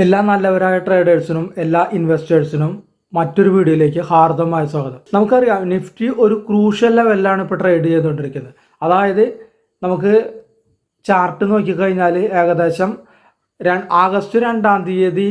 എല്ലാ നല്ലവരായ ട്രേഡേഴ്സിനും എല്ലാ ഇൻവെസ്റ്റേഴ്സിനും മറ്റൊരു വീഡിയോയിലേക്ക് ഹാർദമായ സ്വാഗതം. നമുക്കറിയാം നിഫ്റ്റി ഒരു ക്രൂഷ്യൽ ലെവലിലാണ് ഇപ്പോൾ ട്രേഡ് ചെയ്തുകൊണ്ടിരിക്കുന്നത്. അതായത് നമുക്ക് ചാർട്ട് നോക്കിക്കഴിഞ്ഞാൽ ഏകദേശം ആഗസ്റ്റ് 2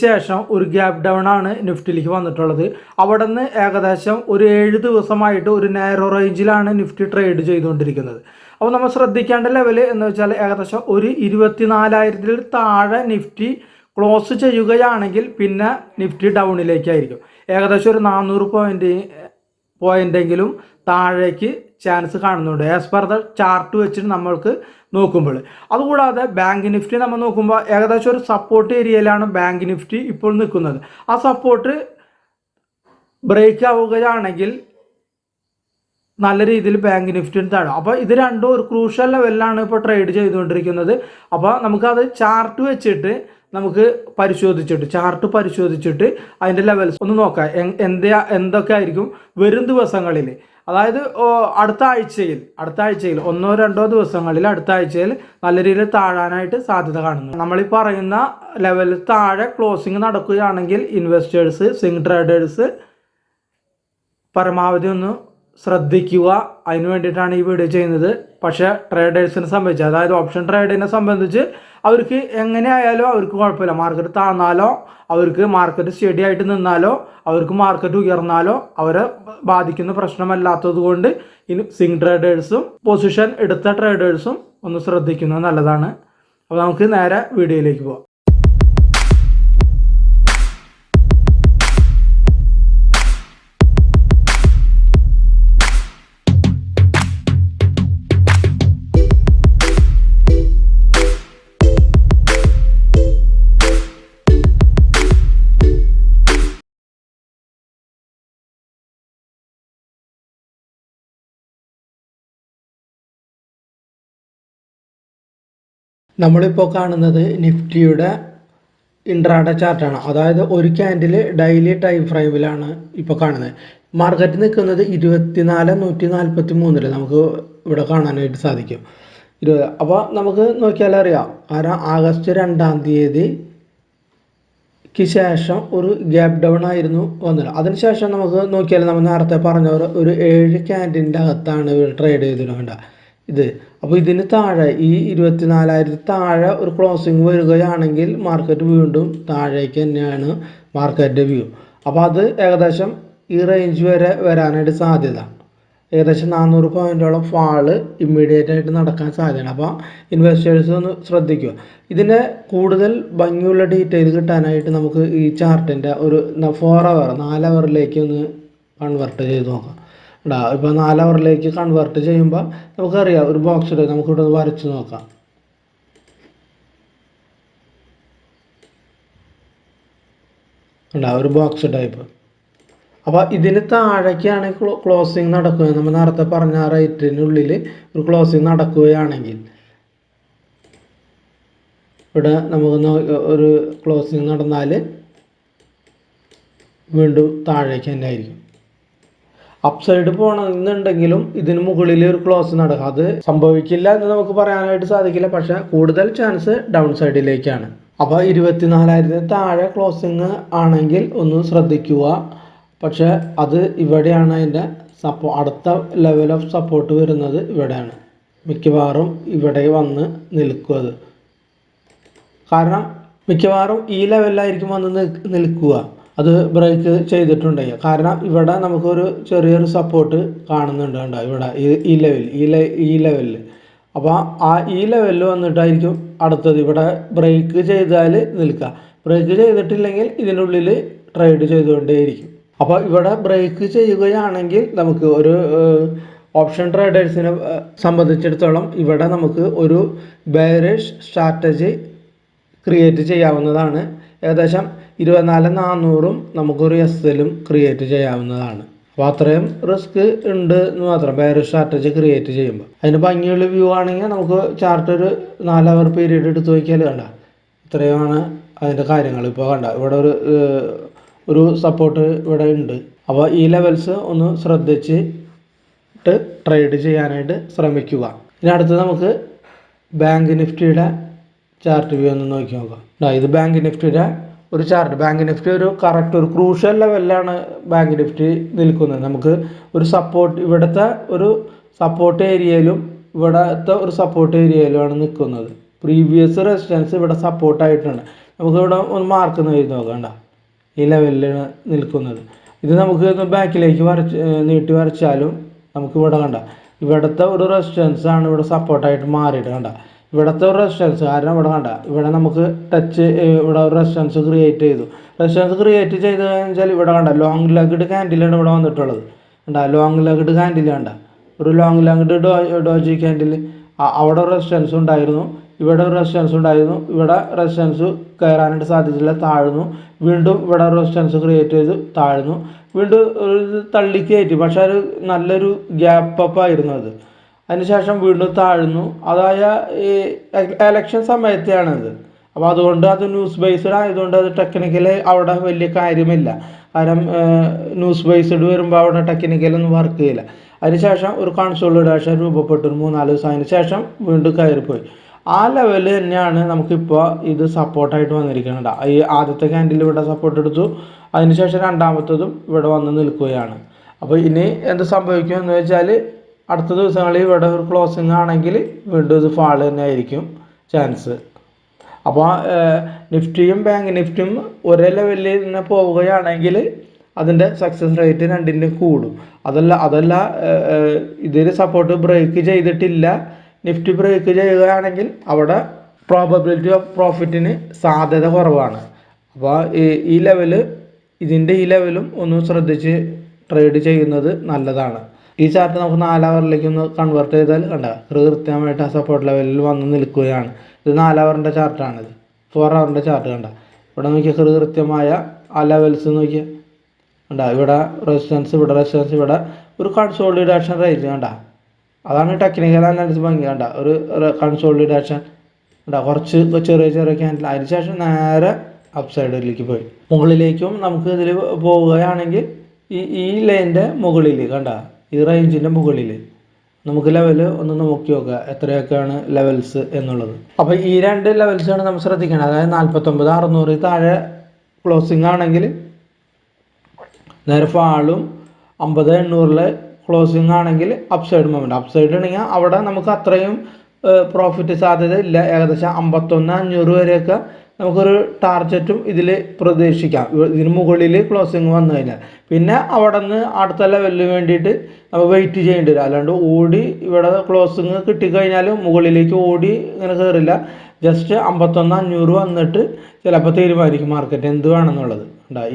ശേഷം ഒരു ഗ്യാപ്പ് ഡൗൺ ആണ് നിഫ്റ്റിയിലേക്ക് വന്നിട്ടുള്ളത്. അവിടെ നിന്ന് ഏകദേശം ഒരു 7 ദിവസമായിട്ട് ഒരു നാരോ റേഞ്ചിലാണ് നിഫ്റ്റി ട്രേഡ് ചെയ്തുകൊണ്ടിരിക്കുന്നത്. അപ്പോൾ നമ്മൾ ശ്രദ്ധിക്കേണ്ട ലെവല് എന്ന് വെച്ചാൽ ഏകദേശം ഒരു 24,000 താഴെ നിഫ്റ്റി ക്ലോസ് ചെയ്യുകയാണെങ്കിൽ പിന്നെ നിഫ്റ്റി ഡൗണിലേക്കായിരിക്കും. ഏകദേശം ഒരു 400 പോയിന്റെങ്കിലും താഴേക്ക് ചാൻസ് കാണുന്നുണ്ട് ആസ് പെർ ദ ചാർട്ട് വെച്ചിട്ട് നമ്മൾക്ക് നോക്കുമ്പോൾ. അതുകൂടാതെ ബാങ്ക് നിഫ്റ്റി നമ്മൾ നോക്കുമ്പോൾ ഏകദേശം ഒരു സപ്പോർട്ട് ഏരിയയിലാണ് ബാങ്ക് നിഫ്റ്റി ഇപ്പോൾ നിൽക്കുന്നത്. ആ സപ്പോർട്ട് ബ്രേക്ക് ആവുകയാണെങ്കിൽ നല്ല രീതിയിൽ ബാങ്ക് നിഫ്റ്റി താഴും. അപ്പോൾ ഇത് രണ്ടും ഒരു ക്രൂഷ്യൽ ലെവലിലാണ് ഇപ്പോൾ ട്രേഡ് ചെയ്തുകൊണ്ടിരിക്കുന്നത്. അപ്പോൾ നമുക്കത് ചാർട്ട് വെച്ചിട്ട് നമുക്ക് ചാർട്ട് പരിശോധിച്ചിട്ട് അതിൻ്റെ ലെവൽസ് ഒന്ന് നോക്കാം. എന്തൊക്കെ ആയിരിക്കും വരും ദിവസങ്ങളിൽ, അതായത് അടുത്ത ആഴ്ചയിൽ 1-2 ദിവസങ്ങളിൽ അടുത്ത ആഴ്ചയിൽ നല്ല രീതിയിൽ താഴാനായിട്ട് സാധ്യത കാണുന്നു. നമ്മളീ പറയുന്ന ലെവലിൽ താഴെ ക്ലോസിങ് നടക്കുകയാണെങ്കിൽ ഇൻവെസ്റ്റേഴ്സ്, സ്വിംഗ് ട്രേഡേഴ്സ് പരമാവധി ഒന്ന് ശ്രദ്ധിക്കുക. അതിന് വേണ്ടിയിട്ടാണ് ഈ വീഡിയോ ചെയ്യുന്നത്. പക്ഷേ ട്രേഡേഴ്സിനെ സംബന്ധിച്ച്, അതായത് ഓപ്ഷൻ ട്രേഡിനെ സംബന്ധിച്ച് അവർക്ക് എങ്ങനെയായാലും അവർക്ക് കുഴപ്പമില്ല. മാർക്കറ്റ് താഴ്ന്നാലോ അവർക്ക് മാർക്കറ്റ് സ്റ്റഡി ആയിട്ട് നിന്നാലോ അവർക്ക് മാർക്കറ്റ് ഉയർന്നാലോ അവരെ ബാധിക്കുന്ന പ്രശ്നമല്ലാത്തത് കൊണ്ട് ഇനി സ്വിംഗ് ട്രേഡേഴ്സും പൊസിഷൻ എടുത്ത ട്രേഡേഴ്സും ഒന്ന് ശ്രദ്ധിക്കുന്നത് നല്ലതാണ്. അപ്പോൾ നമുക്ക് നേരെ വീഡിയോയിലേക്ക് പോകാം. നമ്മളിപ്പോൾ കാണുന്നത് നിഫ്റ്റിയുടെ ഇൻട്രാഡേ ചാർട്ടാണ്. അതായത് ഒരു ക്യാൻഡിൽ ഡെയിലി ടൈം ഫ്രെയിമിലാണ് ഇപ്പോൾ കാണുന്നത്. മാർക്കറ്റ് നിൽക്കുന്നത് 24,143 നമുക്ക് ഇവിടെ കാണാനായിട്ട് സാധിക്കും. അപ്പോൾ നമുക്ക് നോക്കിയാൽ അറിയാം, കാരണം ആഗസ്റ്റ് 2 ശേഷം ഒരു ഗ്യാപ്പ് ഡൗൺ ആയിരുന്നു വന്നത്. അതിനുശേഷം നമുക്ക് നോക്കിയാൽ നമ്മൾ നേരത്തെ പറഞ്ഞ ഒരു 7 ക്യാൻഡിലിൻ്റെ അകത്താണ് ട്രേഡ് ചെയ്തിട്ടുണ്ട് ഇത്. അപ്പോൾ ഇതിന് താഴെ ഈ 24,000 താഴെ ഒരു ക്ലോസിങ് വരികയാണെങ്കിൽ മാർക്കറ്റ് വീണ്ടും താഴേക്ക് തന്നെയാണ് മാർക്കറ്റിൻ്റെ വ്യൂ. അപ്പോൾ അത് ഏകദേശം ഈ റേഞ്ച് വരെ വരാനായിട്ട് സാധ്യത, ഏകദേശം 400 പോയിൻറ്റോളം ഫാള് ഇമ്മീഡിയറ്റ് ആയിട്ട് നടക്കാൻ സാധ്യതയാണ്. അപ്പോൾ ഇൻവെസ്റ്റേഴ്സ് ഒന്ന് ശ്രദ്ധിക്കുക. ഇതിൻ്റെ കൂടുതൽ ഭംഗിയുള്ള ഡീറ്റെയിൽ കിട്ടാനായിട്ട് നമുക്ക് ഈ ചാർട്ടിൻ്റെ ഒരു 4 അവറിലേക്ക് ഒന്ന് കൺവെർട്ട് ചെയ്ത് നോക്കാം. ഇപ്പോൾ 4 അവറിലേക്ക് കൺവെർട്ട് ചെയ്യുമ്പോൾ നമുക്കറിയാം ഒരു ബോക്സ് ഇടും. നമുക്കിവിടെ ഒന്ന് വരച്ച് നോക്കാം. ഒരു ബോക്സ് ടൈപ്പ്. അപ്പോൾ ഇതിന് താഴേക്കാണ് ക്ലോസിങ് നടക്കുക. നമ്മൾ നേരത്തെ പറഞ്ഞ ആ റേറ്റിനുള്ളിൽ ഒരു ക്ലോസിങ് നടക്കുകയാണെങ്കിൽ ഇവിടെ നമുക്ക് ഒരു ക്ലോസിങ് നടന്നാൽ വീണ്ടും താഴേക്ക് തന്നെ ആയിരിക്കും. അപ്സൈഡ് പോകണമെന്നുണ്ടെങ്കിലും ഇതിന് മുകളിൽ ഒരു ക്ലോസ് നടക്കുക. അത് സംഭവിക്കില്ല എന്ന് നമുക്ക് പറയാനായിട്ട് സാധിക്കില്ല, പക്ഷേ കൂടുതൽ ചാൻസ് ഡൗൺ സൈഡിലേക്കാണ്. അപ്പോൾ 24,000 താഴെ ക്ലോസിങ് ആണെങ്കിൽ ഒന്ന് ശ്രദ്ധിക്കുക. പക്ഷേ അത് ഇവിടെയാണ് അതിൻ്റെ അടുത്ത ലെവൽ ഓഫ് സപ്പോർട്ട് വരുന്നത് ഇവിടെയാണ്. മിക്കവാറും ഇവിടെ വന്ന് നിൽക്കുക. അത് കാരണം മിക്കവാറും ഈ ലെവലിലായിരിക്കും വന്ന് നിൽക്കുക അത് ബ്രേക്ക് ചെയ്തിട്ടുണ്ടെങ്കിൽ. കാരണം ഇവിടെ നമുക്കൊരു ചെറിയൊരു സപ്പോർട്ട് കാണുന്നുണ്ട് ഇവിടെ ഈ ലെവലിൽ. അപ്പോൾ ഈ ലെവലിൽ വന്നിട്ടായിരിക്കും അടുത്തത് ഇവിടെ ബ്രേക്ക് ചെയ്താൽ നിൽക്കുക. ബ്രേക്ക് ചെയ്തിട്ടില്ലെങ്കിൽ ഇതിനുള്ളിൽ ട്രേഡ് ചെയ്തുകൊണ്ടേയിരിക്കും. അപ്പോൾ ഇവിടെ ബ്രേക്ക് ചെയ്യുകയാണെങ്കിൽ നമുക്ക് ഒരു ഓപ്ഷൻ ട്രേഡേഴ്സിനെ സംബന്ധിച്ചിടത്തോളം ഇവിടെ നമുക്ക് ഒരു ബെയറിഷ് സ്ട്രാറ്റജി ക്രിയേറ്റ് ചെയ്യാവുന്നതാണ്. ഏകദേശം 24,400 നമുക്കൊരു SL ക്രിയേറ്റ് ചെയ്യാവുന്നതാണ്. അപ്പോൾ അത്രയും റിസ്ക് ഉണ്ട് എന്ന് മാത്രം ബെയറിഷ് സ്ട്രാറ്റജി ക്രിയേറ്റ് ചെയ്യുമ്പോൾ. അതിന് ഭംഗിയുള്ള വ്യൂ ആണെങ്കിൽ നമുക്ക് ചാർട്ട് ഒരു 4 അവർ പീരീഡ് എടുത്ത് നോക്കിയാൽ കണ്ട ഇത്രയുമാണ് അതിൻ്റെ കാര്യങ്ങൾ. ഇപ്പോൾ കണ്ട ഇവിടെ ഒരു സപ്പോർട്ട് ഇവിടെ ഉണ്ട്. അപ്പോൾ ഈ ലെവൽസ് ഒന്ന് ശ്രദ്ധിച്ചിട്ട് ട്രേഡ് ചെയ്യാനായിട്ട് ശ്രമിക്കുക. ഇനി അടുത്ത് നമുക്ക് ബാങ്ക് നിഫ്റ്റിയുടെ ചാർട്ട് വ്യൂ ഒന്ന് നോക്കി നോക്കാം. ഇത് ബാങ്ക് നിഫ്റ്റിയുടെ ഒരു ചാർട്ട്. ബാങ്ക് നിഫ്റ്റി ഒരു കറക്റ്റ് ഒരു ക്രൂഷ്യൽ ലെവലിലാണ് ബാങ്ക് നിഫ്റ്റി നിൽക്കുന്നത്. നമുക്ക് ഒരു സപ്പോർട്ട്, ഇവിടുത്തെ ഒരു സപ്പോർട്ട് ഏരിയയിലും ഇവിടുത്തെ ഒരു സപ്പോർട്ട് ഏരിയയിലുമാണ് നിൽക്കുന്നത്. പ്രീവിയസ് റെസിസ്റ്റൻസ് ഇവിടെ സപ്പോർട്ടായിട്ടുണ്ട്. നമുക്ക് ഇവിടെ ഒന്ന് മാർക്ക് എഴുതി നോക്കണ്ട, ഈ ലെവലിലാണ് നിൽക്കുന്നത്. ഇത് നമുക്ക് ബാക്കിലേക്ക് നീട്ടി വരച്ചാലും നമുക്ക് ഇവിടെ കണ്ട ഇവിടുത്തെ ഒരു റെസിസ്റ്റൻസ് ആണ് ഇവിടെ സപ്പോർട്ടായിട്ട് മാറിയിട്ട് കണ്ട. ഇവിടുത്തെ ഒരു റെസിസ്റ്റൻസ് കാരണം ഇവിടെ കണ്ട ഇവിടെ നമുക്ക് ഇവിടെ ഒരു റെസിസ്റ്റൻസ് ക്രിയേറ്റ് ചെയ്തു. റെസിസ്റ്റൻസ് ക്രിയേറ്റ് ചെയ്ത് കഴിഞ്ഞാൽ ഇവിടെ കണ്ട ലോങ് ലെഗ്ഡ് ക്യാൻഡിലാണ് ഇവിടെ വന്നിട്ടുള്ളത്. കണ്ട ലോങ് ലെഗ്ഡ് ക്യാൻഡിൽ കണ്ട ഒരു ലോങ് ലെഗ്ഡ് ഡോജി ക്യാൻഡിൽ. അവിടെ റെസിസ്റ്റൻസ് ഉണ്ടായിരുന്നു, ഇവിടെ റെസിസ്റ്റൻസ് ഉണ്ടായിരുന്നു. ഇവിടെ റെസിസ്റ്റൻസ് കയറാനായിട്ട് സാധിച്ചില്ല, താഴ്ന്നു. വീണ്ടും ഇവിടെ റെസിസ്റ്റൻസ് ക്രിയേറ്റ് ചെയ്ത് താഴ്ന്നു. വീണ്ടും ഒരു തള്ളി കയറ്റി, പക്ഷെ ഒരു നല്ലൊരു ഗ്യാപ്പ് അപ്പ് ആയിരുന്നു അത്. അതിനുശേഷം വീണ്ടും താഴ്ന്നു. അതായ ഈ എലക്ഷൻ സമയത്തെയാണത്. അപ്പോൾ അതുകൊണ്ട് അത് ന്യൂസ് ബേസ്ഡ് ആയതുകൊണ്ട് അത് ടെക്നിക്കലി അവിടെ വലിയ കാര്യമില്ല. കാരണം ന്യൂസ് ബേസ്ഡ് വരുമ്പോൾ അവിടെ ടെക്നിക്കലൊന്നും വർക്ക് ചെയ്യില്ല. അതിനുശേഷം ഒരു കൺസോളിഡേഷൻ രൂപപ്പെട്ടു 3-4 ദിവസം. അതിന് ശേഷം വീണ്ടും കയറിപ്പോയി. ആ ലെവല് തന്നെയാണ് നമുക്കിപ്പോൾ ഇത് സപ്പോർട്ടായിട്ട് വന്നിരിക്കുന്നത്. ഈ ആദ്യത്തെ ക്യാൻഡിൽ ഇവിടെ സപ്പോർട്ട് എടുത്തു, അതിനുശേഷം രണ്ടാമത്തതും ഇവിടെ വന്ന് നിൽക്കുകയാണ്. അപ്പോൾ ഇനി എന്ത് സംഭവിക്കും എന്ന് വെച്ചാൽ അടുത്ത ദിവസങ്ങളിൽ ഇവിടെ ഒരു ക്ലോസിങ് ആണെങ്കിൽ വീണ്ടും ഇത് ഫാള് തന്നെ ആയിരിക്കും ചാൻസ്. അപ്പോൾ നിഫ്റ്റിയും ബാങ്ക് നിഫ്റ്റിയും ഒരേ ലെവലിൽ തന്നെ പോവുകയാണെങ്കിൽ അതിൻ്റെ സക്സസ് റേറ്റ് രണ്ടിനും കൂടും. അതല്ല ഇതിൽ സപ്പോർട്ട് ബ്രേക്ക് ചെയ്തിട്ടില്ല, നിഫ്റ്റി ബ്രേക്ക് ചെയ്യുകയാണെങ്കിൽ അവിടെ പ്രോബബിലിറ്റി ഓഫ് പ്രോഫിറ്റിന് സാധ്യത കുറവാണ്. അപ്പോൾ ഈ ലെവല് ഈ ലെവലും ഒന്ന് ശ്രദ്ധിച്ച് ട്രേഡ് ചെയ്യുന്നത് നല്ലതാണ്. ഈ ചാർട്ട് നമുക്ക് 4 അവറിലേക്ക് ഒന്ന് കൺവേർട്ട് ചെയ്താൽ കണ്ട കൃത്യമായിട്ട് ആ സപ്പോർട്ട് ലെവലിൽ വന്ന് നിൽക്കുകയാണ്. ഇത് 4 അവറിൻ്റെ ചാർട്ടാണിത്. 4 അവറിൻ്റെ ചാർട്ട് കണ്ട ഇവിടെ നോക്കിയാൽ കൃത്യമായ ആ ലെവൽസ് നോക്കിയാൽ കണ്ട ഇവിടെ റെസിസ്റ്റൻസ്, ഇവിടെ ഒരു കൺസോളിഡേഷൻ റേഞ്ച് കണ്ട. അതാണ് ടെക്നിക്കൽ അനാലിസിസ് ഭംഗി കണ്ട. ഒരു കൺസോളിഡേഷൻ കണ്ട, കുറച്ച് ചെറിയ ക്യാൻഡിൽ. അതിനുശേഷം നേരെ അപ്സൈഡിലേക്ക് പോയി. മുകളിലേക്കും നമുക്ക് ഇതിൽ പോവുകയാണെങ്കിൽ ഈ ലൈനിൻ്റെ മുകളിൽ കണ്ട ഈ റേഞ്ചിൻ്റെ മുകളിൽ നമുക്ക് ലെവൽ ഒന്ന് നോക്കി നോക്കുക എത്രയൊക്കെയാണ് ലെവൽസ് എന്നുള്ളത്. അപ്പോൾ ഈ 2 ലെവൽസാണ് നമ്മൾ ശ്രദ്ധിക്കേണ്ടത്. അതായത് 49,600 താഴെ ക്ലോസിംഗ് ആണെങ്കിൽ നേരെ ഫാളും, 50,800 ക്ലോസിംഗ് ആണെങ്കിൽ അപ്സൈഡ് മൊമെൻറ്റ്. അപ്സൈഡ് ഉണ്ടെങ്കിൽ അവിടെ നമുക്ക് അത്രയും പ്രോഫിറ്റ് സാധ്യത ഇല്ല. ഏകദേശം 51,500 വരെയൊക്കെ നമുക്കൊരു ടാർഗറ്റും ഇതിൽ പ്രതീക്ഷിക്കാം. ഇതിന് മുകളിൽ ക്ലോസിങ് വന്നു കഴിഞ്ഞാൽ പിന്നെ അവിടെ നിന്ന് അടുത്ത ലെവലിന് വേണ്ടിയിട്ട് നമ്മൾ വെയിറ്റ് ചെയ്യേണ്ടി വരും. അല്ലാണ്ട് ഓടി ഇവിടെ ക്ലോസിങ് കിട്ടിക്കഴിഞ്ഞാൽ മുകളിലേക്ക് ഓടി ഇങ്ങനെ കയറില്ല. ജസ്റ്റ് 51,500 വന്നിട്ട് ചിലപ്പോൾ തീരുമാനിക്കും മാർക്കറ്റ് എന്ത് വേണമെന്നുള്ളത്.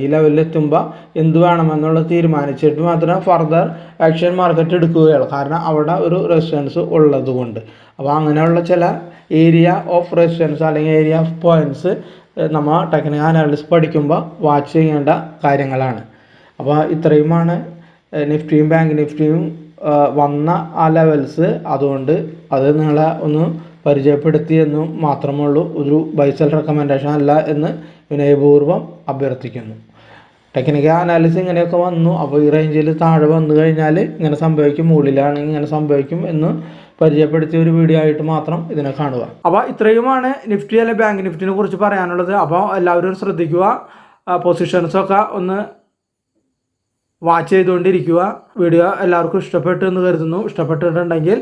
ഈ ലെവലിൽ എത്തുമ്പോൾ എന്ത് വേണമെന്നുള്ളത് തീരുമാനിച്ചിട്ട് മാത്രമേ ഫർദർ ആക്ഷൻ മാർക്കറ്റ് എടുക്കുകയുള്ളൂ. കാരണം അവിടെ ഒരു റെസിസ്റ്റൻസ് ഉള്ളത് കൊണ്ട്. അപ്പോൾ അങ്ങനെയുള്ള ചില ഏരിയ ഓഫ് റെസിസ്റ്റൻസ് അല്ലെങ്കിൽ ഏരിയ ഓഫ് പോയിൻറ്റ്സ് നമ്മൾ ടെക്നിക്കൽ അനാലിസിസ് പഠിക്കുമ്പോൾ വാച്ച് ചെയ്യേണ്ട കാര്യങ്ങളാണ്. അപ്പോൾ ഇത്രയുമാണ് നിഫ്റ്റിയും ബാങ്ക് നിഫ്റ്റിയും വന്ന ആ ലെവൽസ്. അതുകൊണ്ട് അത് നിങ്ങളെ ഒന്ന് പരിചയപ്പെടുത്തിയെന്നും മാത്രമുള്ളൂ. ഒരു ബൈസെൽ റെക്കമെൻഡേഷൻ അല്ല എന്ന് വിനയപൂർവ്വം അഭ്യർത്ഥിക്കുന്നു. ടെക്നിക്കൽ അനാലിസിസ് ഇങ്ങനെയൊക്കെ വന്നു. അപ്പോൾ ഈ റേഞ്ചിൽ താഴെ വന്നു കഴിഞ്ഞാൽ ഇങ്ങനെ സംഭവിക്കും, മുകളിലാണെങ്കിൽ ഇങ്ങനെ സംഭവിക്കും എന്ന് പരിചയപ്പെടുത്തിയ ഒരു വീഡിയോ ആയിട്ട് മാത്രം ഇതിനെ കാണുക. അപ്പോൾ ഇത്രയുമാണ് നിഫ്റ്റി അല്ലെങ്കിൽ ബാങ്ക് നിഫ്റ്റിനെ കുറിച്ച് പറയാനുള്ളത്. അപ്പോൾ എല്ലാവരും ശ്രദ്ധിക്കുക, പൊസിഷൻസൊക്കെ ഒന്ന് വാച്ച് ചെയ്തുകൊണ്ടിരിക്കുക. വീഡിയോ എല്ലാവർക്കും ഇഷ്ടപ്പെട്ടു എന്ന് കരുതുന്നു. ഇഷ്ടപ്പെട്ടിട്ടുണ്ടെങ്കിൽ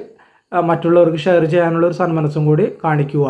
മറ്റുള്ളവർക്ക് ഷെയർ ചെയ്യാനുള്ള ഒരു സന്മനസ്സും കൂടി കാണിക്കുക.